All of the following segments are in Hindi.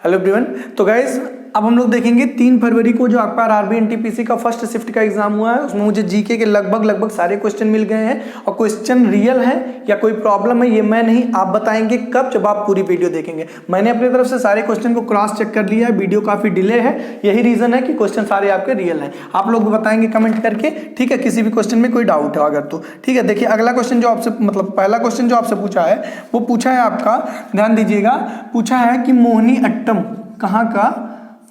Hello everyone. तो गाइज अब हम लोग देखेंगे 3 फरवरी को जो आपका आरआरबी एनटीपीसी का फर्स्ट शिफ्ट का एग्जाम हुआ है, उसमें मुझे जीके के लगभग सारे क्वेश्चन मिल गए हैं और क्वेश्चन रियल है या कोई प्रॉब्लम है ये मैं नहीं, आप बताएंगे कब, जब आप पूरी वीडियो देखेंगे। मैंने अपनी तरफ से सारे क्वेश्चन को क्रॉस चेक कर लिया है, वीडियो काफी डिले है, यही रीजन है कि क्वेश्चन सारे आपके रियल है। आप लोग बताएंगे कमेंट करके, ठीक है, किसी भी क्वेश्चन में कोई डाउट हो अगर तो ठीक है। देखिए अगला क्वेश्चन जो आपसे पहला क्वेश्चन जो आपसे पूछा है वो पूछा है आपका, ध्यान दीजिएगा, पूछा है कि मोहिनी अट्टम कहाँ का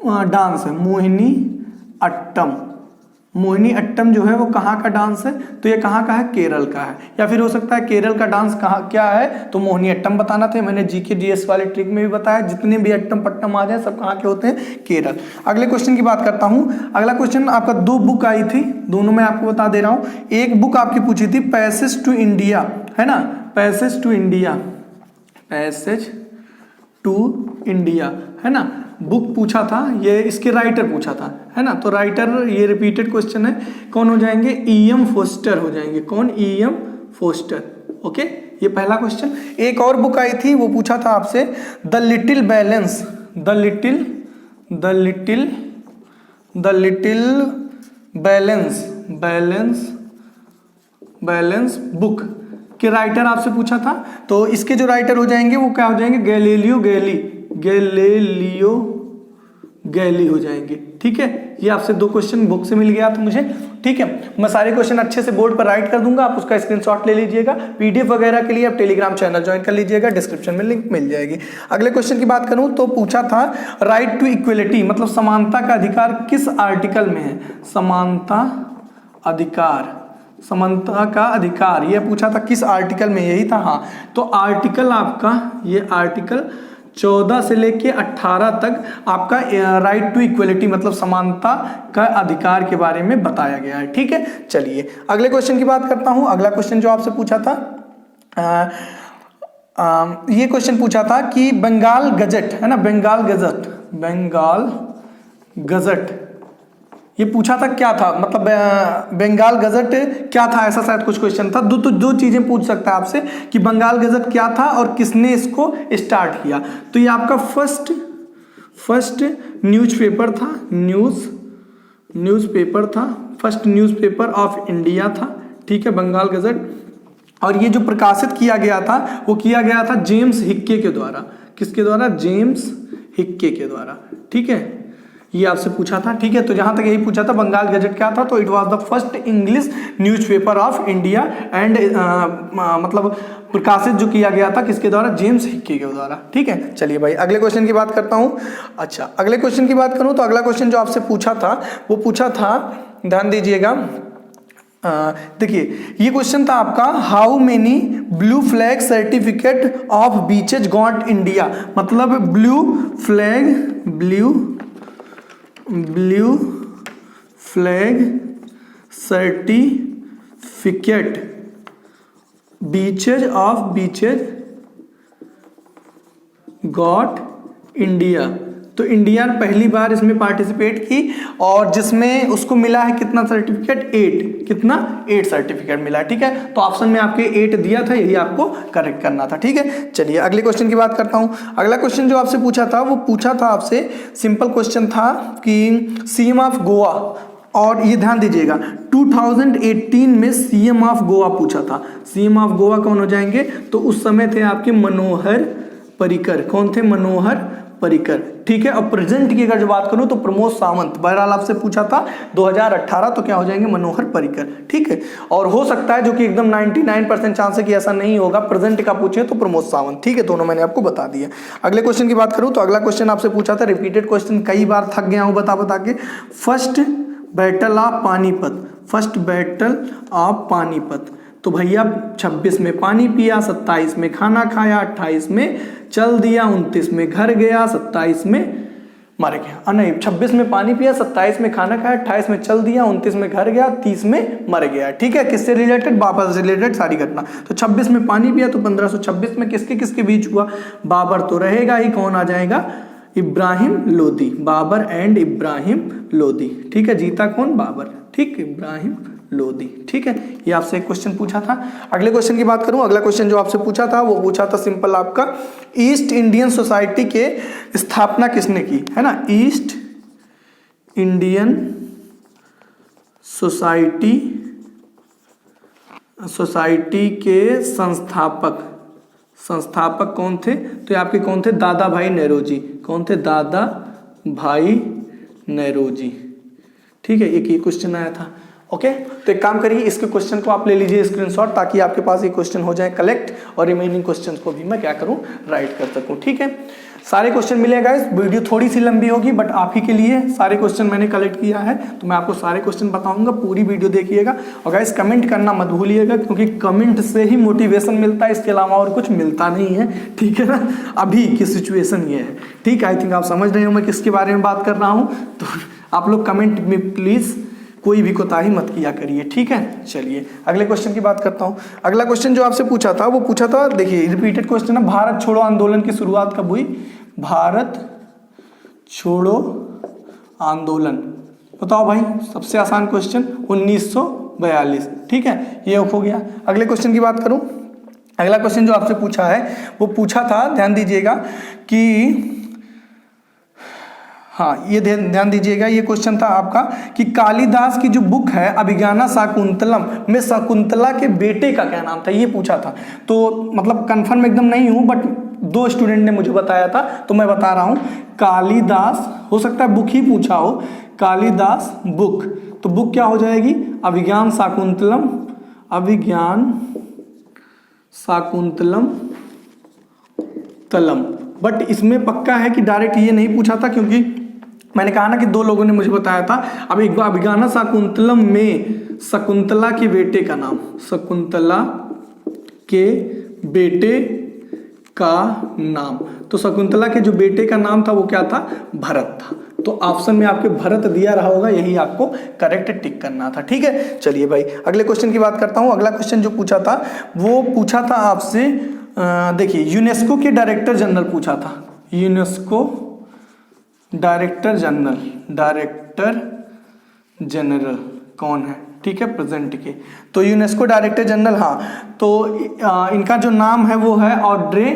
डांस है। मोहिनी अट्टम जो है वो कहाँ का डांस है, तो ये कहाँ का है, केरल का है। या फिर हो सकता है केरल का डांस कहाँ क्या है, तो मोहिनी अट्टम बताना था। मैंने जीके डीएस वाले ट्रिक में भी बताया, जितने भी अट्टम पट्टम आ जाए सब कहाँ के होते हैं, केरल। अगले क्वेश्चन की बात करता हूँ। अगला क्वेश्चन आपका 2 बुक आई थी, दोनों मैं आपको बता दे रहा हूँ। एक बुक आपकी पूछी थी पैसेज टू इंडिया, है ना, पैसेज टू इंडिया, है ना, बुक पूछा था, ये इसके राइटर पूछा था, है ना। तो राइटर ये रिपीटेड क्वेश्चन है, कौन हो जाएंगे, ईएम फोस्टर हो जाएंगे। कौन, ईएम फोस्टर। ओके, ये पहला क्वेश्चन। एक और बुक आई थी, वो पूछा था आपसे द लिटिल बैलेंस बुक के राइटर आपसे पूछा था। तो इसके जो राइटर हो जाएंगे वो क्या हो जाएंगे, गैलीलियो गैली हो जाएंगे। ठीक है, ये आपसे 2 क्वेश्चन बुक से मिल गया था मुझे। ठीक है, मैं सारे क्वेश्चन अच्छे से बोर्ड पर राइट कर दूंगा, आप उसका स्क्रीनशॉट ले लीजिएगा। पीडीएफ वगैरह के लिए आप टेलीग्राम चैनल ज्वाइन कर लीजिएगा, डिस्क्रिप्शन में लिंक मिल जाएगी। अगले क्वेश्चन की बात करूं तो पूछा था राइट टू इक्वलिटी, मतलब समानता का अधिकार किस आर्टिकल में है। समानता का अधिकार ये पूछा था किस आर्टिकल में, यही था। हाँ, तो आर्टिकल आपका ये आर्टिकल 14 से लेके 18 तक आपका राइट टू इक्वलिटी मतलब समानता का अधिकार के बारे में बताया गया है। ठीक है, चलिए अगले क्वेश्चन की बात करता हूं। अगला क्वेश्चन जो आपसे पूछा था, ये क्वेश्चन पूछा था कि बंगाल गजट, है ना, बंगाल गजट ये पूछा था क्या था, मतलब बंगाल गजट क्या था, ऐसा शायद कुछ क्वेश्चन था। दो चीजें पूछ सकता है आपसे कि बंगाल गजट क्या था और किसने इसको स्टार्ट किया। तो ये आपका फर्स्ट न्यूज़पेपर था, फर्स्ट न्यूज़पेपर ऑफ इंडिया था। ठीक है, बंगाल गजट। और ये जो प्रकाशित किया गया था वो किया गया था जेम्स हिक्के के द्वारा। किसके द्वारा, जेम्स हिक्के के द्वारा। ठीक है, ये आपसे पूछा था। ठीक है, तो जहां तक यही पूछा था बंगाल गजट क्या था, तो it was the first English newspaper of India and मतलब प्रकाशित जो किया गया था किसके द्वारा, जेम्स हिक्के के द्वारा। ठीक है, चलिए भाई अगले क्वेश्चन की बात करता हूं। अच्छा, अगले क्वेश्चन की बात करूं तो अगला क्वेश्चन जो आपसे पूछा था वो पूछा था, ध्यान दीजिएगा, देखिए ये क्वेश्चन था आपका, how many blue flag certificate of beaches got India, मतलब blue flag certificate beaches got India. तो इंडिया ने पहली बार इसमें पार्टिसिपेट की और जिसमें उसको मिला है कितना सर्टिफिकेट, 8 सर्टिफिकेट मिला। ठीक है, तो ऑप्शन में आपके 8 दिया था, यही आपको करेक्ट करना था। ठीक है, चलिए अगले क्वेश्चन की बात करता हूं। अगला क्वेश्चन जो आपसे पूछा था वो पूछा था आपसे, सिंपल क्वेश्चन था कि सीएम ऑफ गोवा, और ये ध्यान दीजिएगा 2018 में सीएम ऑफ गोवा पूछा था। सीएम ऑफ गोवा कौन हो जाएंगे, तो उस समय थे आपके मनोहर पर्रिकर। कौन थे, मनोहर पर्रिकर। ठीक है, और प्रेजेंट की अगर जो बात करूं तो प्रमोद सावंत। बहरहाल आपसे पूछा था 2018, तो क्या हो जाएंगे, मनोहर पर्रिकर। ठीक है, और हो सकता है जो कि एकदम 99% चांस है कि ऐसा नहीं होगा, प्रेजेंट का पूछे तो प्रमोद सावंत। ठीक है, दोनों मैंने आपको बता दिया। अगले क्वेश्चन की बात करूं तो अगला क्वेश्चन आपसे पूछा था, रिपीटेड क्वेश्चन, कई बार थक गया हूं बता के, फर्स्ट बैटल ऑफ पानीपत। तो भैया 26 में पानी पिया, 27 में खाना खाया, 28 में चल दिया, 29 में घर गया, 27 में मर गया। नहीं, 26 में पानी पिया, 27 में खाना खाया, 28 में चल दिया, 29 में घर गया, 30 में मर गया। ठीक है, किससे रिलेटेड, बाबर से रिलेटेड सारी घटना। तो 26 में पानी पिया तो 1526 में किसके बीच हुआ, बाबर तो रहेगा ही, कौन आ जाएगा, इब्राहिम लोदी। बाबर एंड इब्राहिम लोदी। ठीक है, जीता कौन, बाबर। ठीक, इब्राहिम लोधी। ठीक है, ये आपसे एक क्वेश्चन पूछा था। अगले क्वेश्चन की बात करूं, अगला क्वेश्चन जो आपसे पूछा था वो पूछा था सिंपल आपका, ईस्ट इंडियन सोसाइटी के स्थापना किसने की, है ना। ईस्ट इंडियन सोसाइटी के संस्थापक कौन थे, तो ये आपके कौन थे, दादा भाई नेरोजी। कौन थे, दादा भाई नेरोजी। ठीक है, एक ये क्वेश्चन आया था। ओके, तो एक काम करिए, इसके क्वेश्चन को आप ले लीजिए स्क्रीनशॉट, ताकि आपके पास ये क्वेश्चन हो जाए कलेक्ट, और रिमेनिंग क्वेश्चंस को भी मैं क्या करूं, राइट कर सकूं। ठीक है, सारे क्वेश्चन मिलेगा। इस वीडियो थोड़ी सी लंबी होगी, बट आप ही के लिए सारे क्वेश्चन मैंने कलेक्ट किया है, तो मैं आपको सारे क्वेश्चन बताऊंगा, पूरी वीडियो देखिएगा। और गाइस कमेंट करना मत भूलिएगा, क्योंकि कमेंट से ही मोटिवेशन मिलता है, इसके अलावा और कुछ मिलता नहीं है। ठीक है ना, अभी की सिचुएशन ये है। ठीक है, आई थिंक आप समझ रहे हो मैं किसके बारे में बात कर रहा हूँ। तो आप लोग कमेंट में प्लीज़ कोई भी कोताही मत किया करिए। ठीक है, चलिए अगले क्वेश्चन की बात करता हूँ। अगला क्वेश्चन जो आपसे पूछा था वो पूछा था, देखिए रिपीटेड क्वेश्चन है, भारत छोड़ो आंदोलन की शुरुआत कब हुई। भारत छोड़ो आंदोलन, बताओ भाई, सबसे आसान क्वेश्चन, 1942। ठीक है, ये हो गया। अगले क्वेश्चन की बात करूं, अगला क्वेश्चन जो आपसे पूछा है वो पूछा था, ध्यान दीजिएगा कि, हाँ ये ध्यान दीजिएगा, ये क्वेश्चन था आपका कि कालिदास की जो बुक है अभिज्ञाना शाकुंतलम में शकुंतला के बेटे का क्या नाम था, ये पूछा था। तो मतलब कंफर्म एकदम नहीं हूं, बट 2 स्टूडेंट ने मुझे बताया था, तो मैं बता रहा हूं। कालिदास, हो सकता है बुक ही पूछा हो, कालिदास बुक, तो बुक क्या हो जाएगी, अभिज्ञान शाकुंतलम, अभिज्ञान शाकुंतलम तलम। बट इसमें पक्का है कि डायरेक्ट ये नहीं पूछा था, क्योंकि मैंने कहा ना कि 2 लोगों ने मुझे बताया था। अब एक बार अभिज्ञान शाकुंतलम में शकुंतला के बेटे का नाम, शकुंतला के बेटे का नाम, तो शकुंतला के जो बेटे का नाम था वो क्या था, भरत था। तो ऑप्शन में आपके भरत दिया रहा होगा, यही आपको करेक्ट टिक करना था। ठीक है, चलिए भाई अगले क्वेश्चन की बात करता हूँ। अगला क्वेश्चन जो पूछा था वो पूछा था आपसे, देखिए यूनेस्को के डायरेक्टर जनरल पूछा था, यूनेस्को डायरेक्टर जनरल कौन है। ठीक है, प्रेजेंट के, तो यूनेस्को डायरेक्टर जनरल, हाँ तो इनका जो नाम है वो है ऑड्रे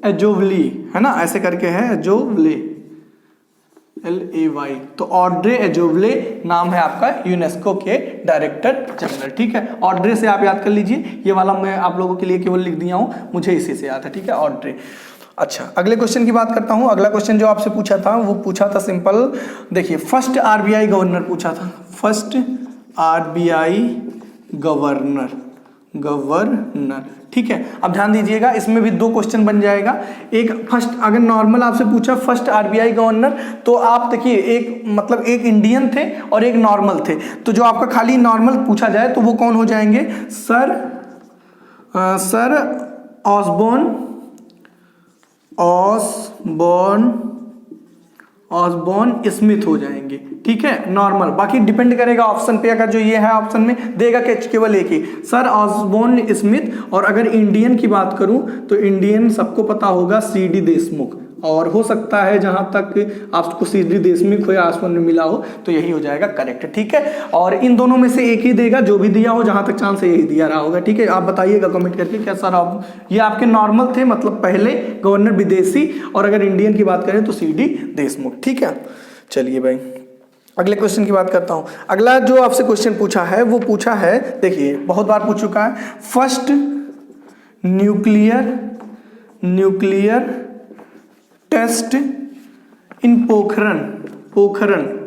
एजोवली, है ना, ऐसे करके है, एजोवले, LAY, तो ऑड्रे एजोवले नाम है आपका यूनेस्को के डायरेक्टर जनरल। ठीक है, ऑड्रे से आप याद कर लीजिए, ये वाला मैं आप लोगों के लिए केवल लिख दिया हूं, मुझे इसी से याद है। ठीक है, ऑड्रे। अच्छा, अगले क्वेश्चन की बात करता हूं। अगला क्वेश्चन जो आपसे पूछा था वो पूछा था सिंपल, देखिए फर्स्ट RBI गवर्नर पूछा था, फर्स्ट RBI गवर्नर। ठीक है, अब ध्यान दीजिएगा, इसमें भी 2 क्वेश्चन बन जाएगा। एक फर्स्ट, अगर नॉर्मल आपसे पूछा फर्स्ट RBI गवर्नर, तो आप देखिए एक मतलब एक इंडियन थे और एक नॉर्मल थे, तो जो आपका खाली नॉर्मल पूछा जाए तो वो कौन हो जाएंगे, सर ऑसबॉर्न स्मिथ हो जाएंगे। ठीक है, नॉर्मल, बाकी डिपेंड करेगा ऑप्शन पे, अगर जो ये है ऑप्शन में देगा कि केवल एक ही, सर ऑसबॉर्न स्मिथ। और अगर इंडियन की बात करूं तो इंडियन सबको पता होगा CD देशमुख, और हो सकता है जहां तक आपको CD देशमुख हो या आसमान में मिला हो, तो यही हो जाएगा करेक्ट। ठीक है, और इन दोनों में से एक ही देगा, जो भी दिया हो, जहां तक चांस है यही दिया रहा होगा। ठीक है, आप बताइएगा कमेंट करके क्या सर आप, ये आपके नॉर्मल थे, मतलब पहले गवर्नर विदेशी, और अगर इंडियन की बात करें तो CD देशमुख। ठीक है, चलिए भाई अगले क्वेश्चन की बात करता हूं। अगला जो आपसे क्वेश्चन पूछा है वो पूछा है, देखिए बहुत बार पूछ चुका है, फर्स्ट न्यूक्लियर टेस्ट इन पोखरण,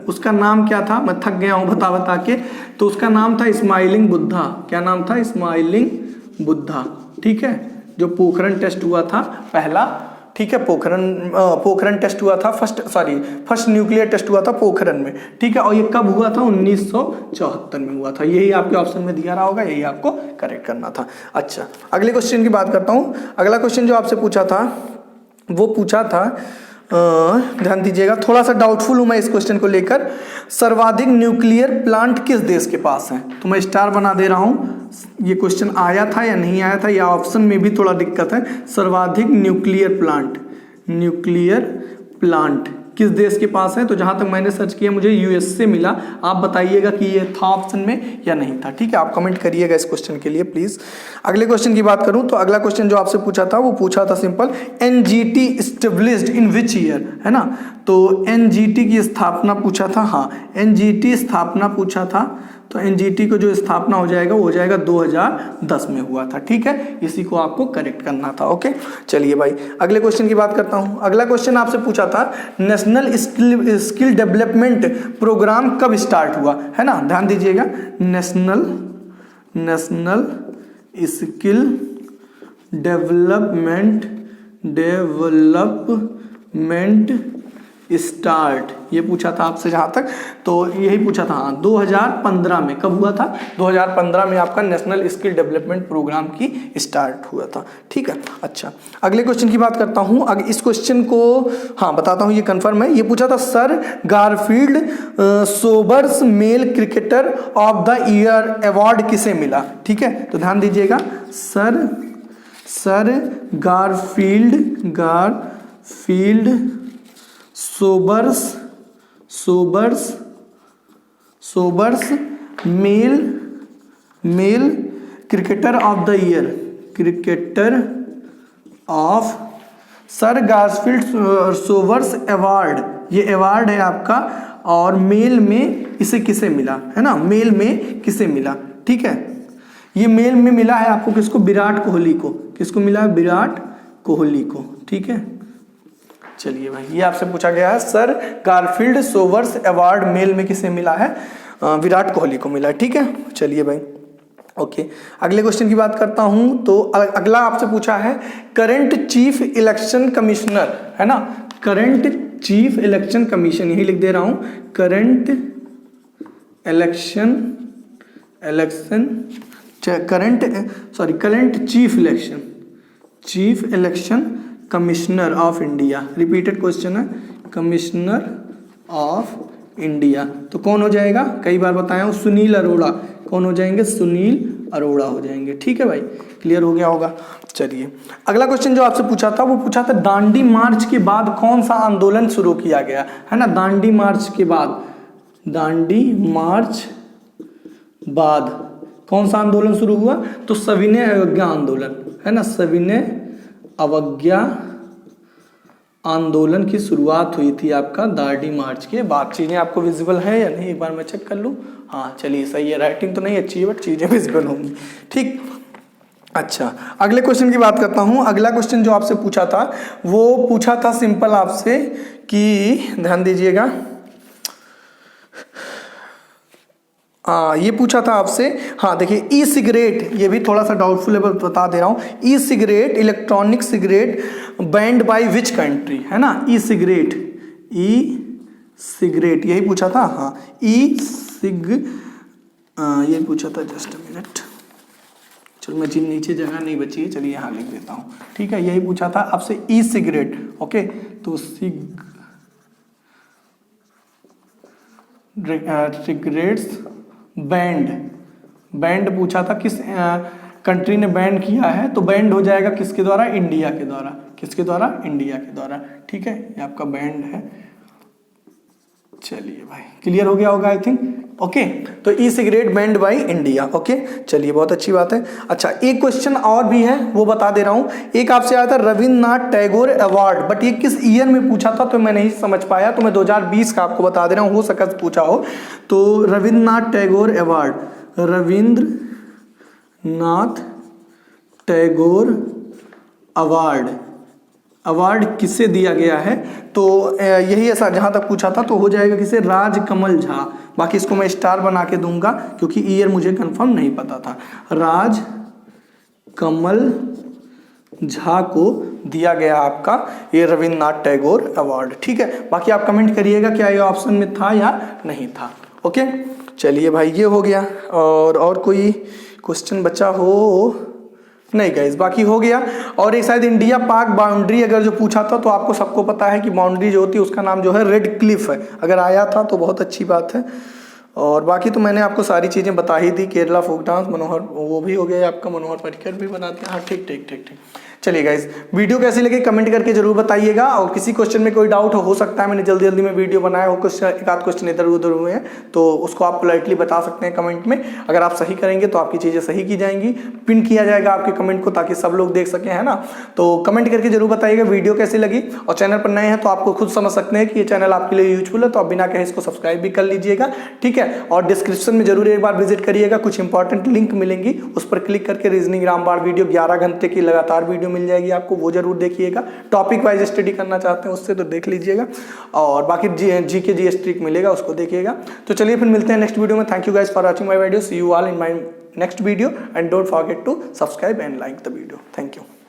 उसका नाम क्या था, मैं थक गया हूं बता के, तो उसका नाम था स्माइलिंग बुद्धा। क्या नाम था, स्माइलिंग बुद्धा। ठीक है, जो पोखरण टेस्ट हुआ था पहला, ठीक है, पोखरण टेस्ट हुआ था, फर्स्ट न्यूक्लियर टेस्ट हुआ था पोखरण में। ठीक है, और ये कब हुआ था, 1974 में हुआ था, यही आपके ऑप्शन में दिया रहा होगा, यही आपको करेक्ट करना था। अच्छा, अगले क्वेश्चन की बात करता हूं। अगला क्वेश्चन जो आपसे पूछा था वो पूछा था, ध्यान दीजिएगा, थोड़ा सा डाउटफुल हूं मैं इस क्वेश्चन को लेकर, सर्वाधिक न्यूक्लियर प्लांट किस देश के पास है, तो मैं स्टार बना दे रहा हूं, ये क्वेश्चन आया था या नहीं आया था, या ऑप्शन में भी थोड़ा दिक्कत है। सर्वाधिक न्यूक्लियर प्लांट किस देश के पास है, तो जहां तक मैंने सर्च किया मुझे यूएस से मिला। आप बताइएगा कि ये था ऑप्शन में या नहीं था, ठीक है, आप कमेंट करिएगा इस क्वेश्चन के लिए प्लीज। अगले क्वेश्चन की बात करूं तो अगला क्वेश्चन जो आपसे पूछा था वो पूछा था simple, NGT established in which year, है ना। तो एनजीटी की स्थापना पूछा था, हाँ एनजीटी स्थापना पूछा था, तो एनजीटी को जो स्थापना हो जाएगा वो हो जाएगा 2010 में हुआ था, ठीक है, इसी को आपको करेक्ट करना था। ओके चलिए भाई अगले क्वेश्चन की बात करता हूं। अगला क्वेश्चन आपसे पूछा था नेशनल स्किल डेवलपमेंट प्रोग्राम कब स्टार्ट हुआ, है ना, ध्यान दीजिएगा, नेशनल स्किल डेवलपमेंट स्टार्ट, ये पूछा था आपसे जहां तक, तो यही पूछा था, हाँ 2015 में। कब हुआ था, 2015 में आपका नेशनल स्किल डेवलपमेंट प्रोग्राम की स्टार्ट हुआ था, ठीक है। अच्छा अगले क्वेश्चन की बात करता हूं। अगर इस क्वेश्चन को हाँ बताता हूं, ये कंफर्म है, ये पूछा था sir Garfield Sobers male cricketer of the year award किसे मिला, ठीक है, तो ध्यान दीजिएगा, sir Garfield Sobers male cricketer of the year, sir Garfield Sobers award, ये अवार्ड है आपका, और मेल में इसे किसे मिला, है ना, मेल में किसे मिला, ठीक है, ये मेल में मिला है आपको किसको, विराट कोहली को। किसको मिला है, विराट कोहली को, ठीक है। चलिए भाई ये आपसे पूछा गया है, sir Garfield Sobers award male में किसे मिला है, विराट कोहली को मिला है, ठीक है। चलिए भाई ओके अगले क्वेश्चन की बात करता हूं। तो अगला आपसे पूछा है करंट चीफ इलेक्शन कमिश्नर, है ना, करंट चीफ इलेक्शन कमीशन, यही लिख दे रहा हूं, current chief election commissioner of India, repeated question है, कमिश्नर ऑफ इंडिया, तो कौन हो जाएगा, कई बार बताया हूं, सुनील अरोड़ा, कौन हो जाएंगे, सुनील अरोड़ा हो जाएंगे, ठीक है भाई, क्लियर हो गया होगा। चलिए अगला क्वेश्चन जो आपसे पूछा था वो पूछा था दांडी मार्च के बाद कौन सा आंदोलन शुरू किया गया, है ना, दांडी मार्च बाद कौन सा आंदोलन शुरू हुआ, तो सविनय अवज्ञा आंदोलन, है ना, सविनय अवज्ञा आंदोलन की शुरुआत हुई थी आपका दांडी मार्च के बाद। चीजें आपको विजिबल है या नहीं, एक बार मैं चेक कर लूं, हाँ चलिए सही है, राइटिंग तो नहीं अच्छी है बट चीजें विजिबल होंगी, ठीक। अच्छा अगले क्वेश्चन की बात करता हूं। अगला क्वेश्चन जो आपसे पूछा था वो पूछा था सिंपल आपसे कि ध्यान दीजिएगा, ये पूछा था आपसे, हाँ देखिए ई सिगरेट, ये भी थोड़ा सा डाउटफुल है बता दे रहा हूँ, e cigarette electronic cigarette band by which country, है ना, ई सिगरेट यही पूछा था, हाँ ये पूछा था, जस्ट अ मिनट, चलो मैं जिन नीचे जगह नहीं बची है, चलिए यहाँ लिख देता हूँ, ठीक है, यही पूछा था आपसे ई सिगरेट, ओके, तो सिगरेट्स बैंड पूछा था, किस कंट्री ने बैंड किया है, तो बैंड हो जाएगा किसके द्वारा, इंडिया के द्वारा, किसके द्वारा, इंडिया के द्वारा, ठीक है, ये आपका बैंड है। चलिए भाई क्लियर हो गया होगा आई थिंक, ओके, तो e cigarette band by India, okay, चलिए बहुत अच्छी बात है। अच्छा एक क्वेश्चन और भी है वो बता दे रहा हूं, एक आपसे आया था रविन्द्रनाथ टैगोर अवार्ड, बट ये किस ईयर में पूछा था तो मैं नहीं समझ पाया, तो मैं 2020 का आपको बता दे रहा हूं, हो सका पूछा हो, तो रविन्द्रनाथ टैगोर अवार्ड, रविन्द्रनाथ टैगोर अवार्ड किसे दिया गया है, तो यही ऐसा जहां तक पूछा था तो हो जाएगा किसे, राजकमल झा, बाकी इसको मैं स्टार बना के दूंगा क्योंकि ईयर मुझे कंफर्म नहीं पता था, राजकमल झा को दिया गया आपका ये रविन्द्रनाथ टैगोर अवार्ड, ठीक है। बाकी आप कमेंट करिएगा क्या ये ऑप्शन में था या नहीं था, ओके। चलिए भाई ये हो गया, और कोई क्वेश्चन बचा हो, नहीं गाइस बाकी हो गया। और एक शायद इंडिया पाक बाउंड्री अगर जो पूछा था तो आपको सबको पता है कि बाउंड्री जो होती है उसका नाम जो है रेड क्लिफ है, अगर आया था तो बहुत अच्छी बात है। और बाकी तो मैंने आपको सारी चीज़ें बता ही दी, केरला फोक डांस, मनोहर वो भी हो गया आपका, मनोहर पर्रिकर भी बनाते हैं, हाँ ठीक। चलिए गाइस, वीडियो कैसी लगी कमेंट करके जरूर बताइएगा, और किसी क्वेश्चन में कोई डाउट हो सकता है मैंने जल्दी में वीडियो बनाया हो, कुछ एक आध क्वेश्चन इधर उधर हुए हैं तो उसको आप पोलाइटली बता सकते हैं कमेंट में। अगर आप सही करेंगे तो आपकी चीज़ें सही की जाएंगी, पिन किया जाएगा आपके कमेंट को ताकि सब लोग देख सकें, है ना। तो कमेंट करके जरूर बताइएगा वीडियो कैसी लगी, और चैनल पर नए हैं तो आपको खुद समझ सकते हैं कि ये चैनल आपके लिए यूजफुल है, तो आप बिना कहे इसको सब्सक्राइब भी कर लीजिएगा, ठीक है। और डिस्क्रिप्शन में जरूर एक बार विजिट करिएगा, कुछ इंपॉर्टेंट लिंक मिलेंगी, उस पर क्लिक करके रीजनिंग रामबाण वीडियो 11 घंटे की लगातार वीडियो मिल जाएगी आपको, वो जरूर देखिएगा। टॉपिक वाइज स्टडी करना चाहते हैं उससे तो देख लीजिएगा, और बाकी जीके जीएस ट्रिक मिलेगा उसको देखिएगा। तो चलिए फिर मिलते हैं नेक्स्ट वीडियो में। Thank you guys for watching my video, see you all in my next video and don't forget to subscribe and like the video. Thank you.